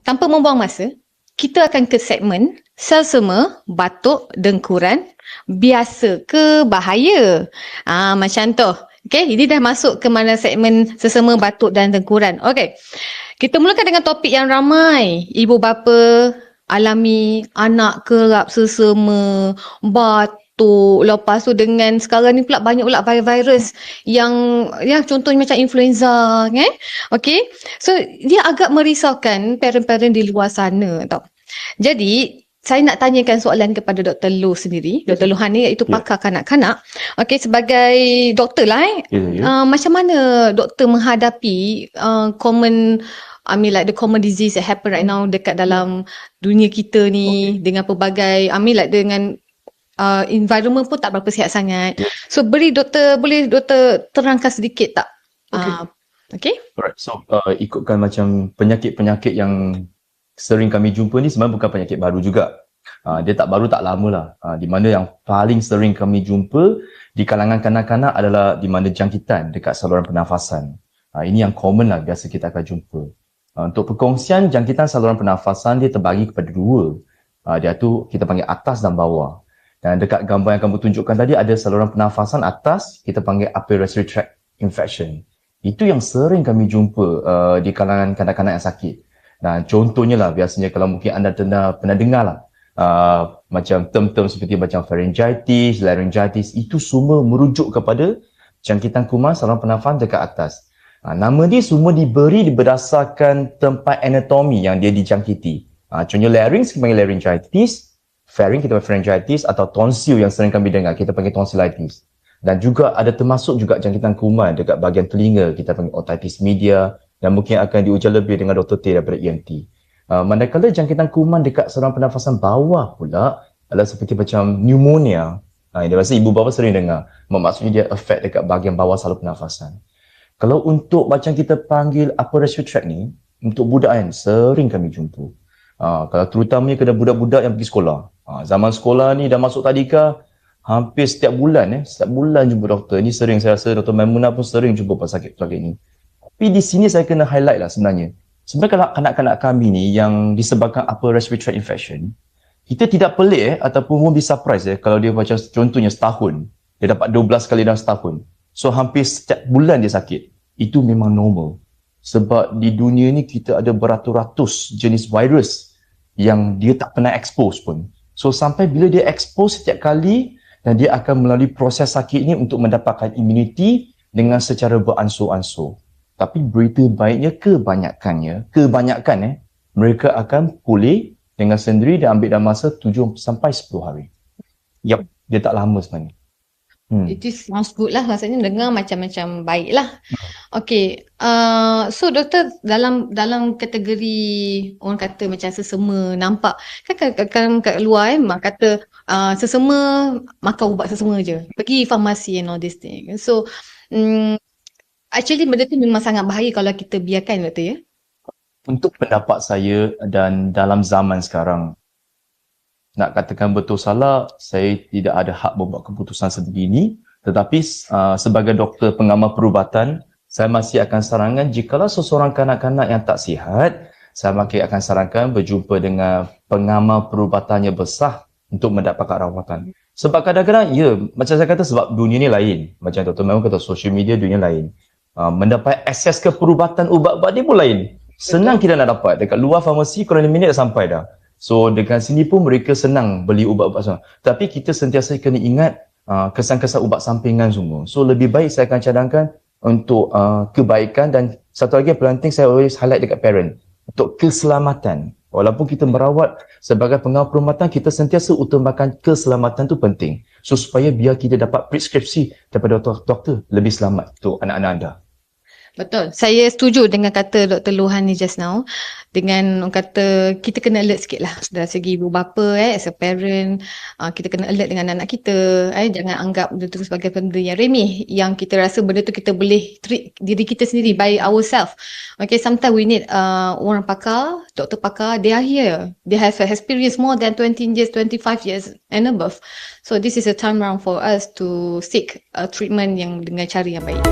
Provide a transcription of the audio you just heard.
tanpa membuang masa, kita akan ke segmen selsema, batuk, dengkuran, biasa ke bahaya. Macam tu. Okay, ini dah masuk ke mana segmen selsema, batuk dan dengkuran. Okay, kita mulakan dengan topik yang ramai ibu bapa alami, anak kerap selsema, batuk. Lepas tu dengan sekarang ni pula banyak pula virus yang contohnya macam influenza, Okay, so dia agak merisaukan parent-parent di luar sana tau. Jadi saya nak tanyakan soalan kepada Dr. Loh sendiri. Dr. Lohan ni iaitu pakar kanak-kanak. Okey, sebagai doktor lah macam mana doktor menghadapi common the common disease that happen right now dekat dalam dunia kita ni dengan pelbagai dengan environment pun tak berapa sihat sangat. So boleh doktor terangkan sedikit tak? Okay. Alright, so ikutkan macam penyakit-penyakit yang sering kami jumpa ni sebenarnya bukan penyakit baru juga. Dia tak baru, tak lama lah. Di mana yang paling sering kami jumpa di kalangan kanak-kanak adalah di mana jangkitan dekat saluran pernafasan. Ini yang common lah biasa kita akan jumpa. Untuk perkongsian jangkitan saluran pernafasan dia terbagi kepada dua. Dia tu kita panggil atas dan bawah. Dan dekat gambar yang kamu tunjukkan tadi ada saluran pernafasan atas, kita panggil upper respiratory tract infection. Itu yang sering kami jumpa di kalangan kanak-kanak yang sakit. Dan contohnya lah biasanya kalau mungkin anda pernah dengar lah macam term-term seperti macam pharyngitis, laryngitis, itu semua merujuk kepada jangkitan kuman saluran pernafasan dekat atas. Nama dia semua diberi berdasarkan tempat anatomi yang dia dijangkiti. Contohnya larynx kita panggil laryngitis, pharynx kita panggil pharyngitis, atau tonsil yang sering kami dengar kita panggil tonsillitis. Dan juga ada termasuk juga jangkitan kuman dekat bahagian telinga kita panggil otitis media, dan mungkin akan diujar lebih dengan Dr. T daripada ENT. Manakala jangkitan kuman dekat saluran pernafasan bawah pula adalah seperti macam pneumonia. Ini rasa ibu bapa sering dengar. Maksudnya dia affect dekat bahagian bawah saluran pernafasan. Kalau untuk macam kita panggil upper respiratory tract ni, untuk budak kan sering kami jumpa. Kalau terutamanya kepada budak-budak yang pergi sekolah. Zaman sekolah ni dah masuk tadika, hampir setiap bulan jumpa doktor. Ini sering saya rasa Dr. Maimunah pun sering jumpa pasal sakit ni. Tapi di sini saya kena highlight lah sebenarnya. Sebenarnya kalau kanak-kanak kami ni yang disebabkan upper respiratory tract infection, kita tidak pelik ataupun pun bisa surprise kalau dia macam contohnya setahun, dia dapat 12 kali dalam setahun. So hampir setiap bulan dia sakit. Itu memang normal. Sebab di dunia ni kita ada beratus-ratus jenis virus yang dia tak pernah expose pun. So sampai bila dia expose setiap kali dan dia akan melalui proses sakit ni untuk mendapatkan immunity dengan secara beransur-ansur. Tapi berita baiknya kebanyakan mereka akan pulih dengan sendiri dan ambil dalam masa 7 sampai 10 hari. Dia tak lama sebenarnya. It sounds good lah, rasanya dengar macam-macam baik lah. Okay, so doktor dalam kategori orang kata macam sesema nampak kan kat luar mak kata sesema makan ubat sesema je, pergi farmasi and all this thing. So actually benda tu memang sangat bahaya kalau kita biarkan doktor ya. Untuk pendapat saya dan dalam zaman sekarang, nak katakan betul salah, saya tidak ada hak membuat keputusan sebegini. Tetapi sebagai doktor pengamal perubatan, saya masih akan sarankan jikalau seseorang kanak-kanak yang tak sihat, saya masih akan sarankan berjumpa dengan pengamal perubatan yang besar untuk mendapatkan rawatan. Sebab kadang-kadang, macam saya kata sebab dunia ni lain. Macam Dr. Maimunah kata, social media dunia lain. Mendapat akses ke perubatan ubat-ubat dia pun lain. Senang kita nak dapat. Dekat luar farmasi, kurang 5 minit dah sampai dah. So dekat sini pun mereka senang beli ubat-ubat semua. Tapi kita sentiasa kena ingat kesan-kesan ubat sampingan semua. So lebih baik saya akan cadangkan untuk kebaikan, dan satu lagi yang penting saya always highlight dekat parent. Untuk keselamatan. Walaupun kita merawat sebagai pengawal perkhidmatan, kita sentiasa utamakan keselamatan tu penting. So supaya biar kita dapat preskripsi daripada doktor lebih selamat untuk anak-anak anda. Betul. Saya setuju dengan kata Dr. Lohan ni just now. Dengan orang kata kita kena alert sikit lah dari segi ibu bapa as a parent. Kita kena alert dengan anak kita. Jangan anggap benda tu sebagai benda yang remeh. Yang kita rasa benda tu kita boleh treat diri kita sendiri by ourselves. Okay, sometimes we need orang pakar, doktor pakar, they are here. They have experience more than 20 years, 25 years and above. So this is a time round for us to seek treatment yang dengan cara yang baik.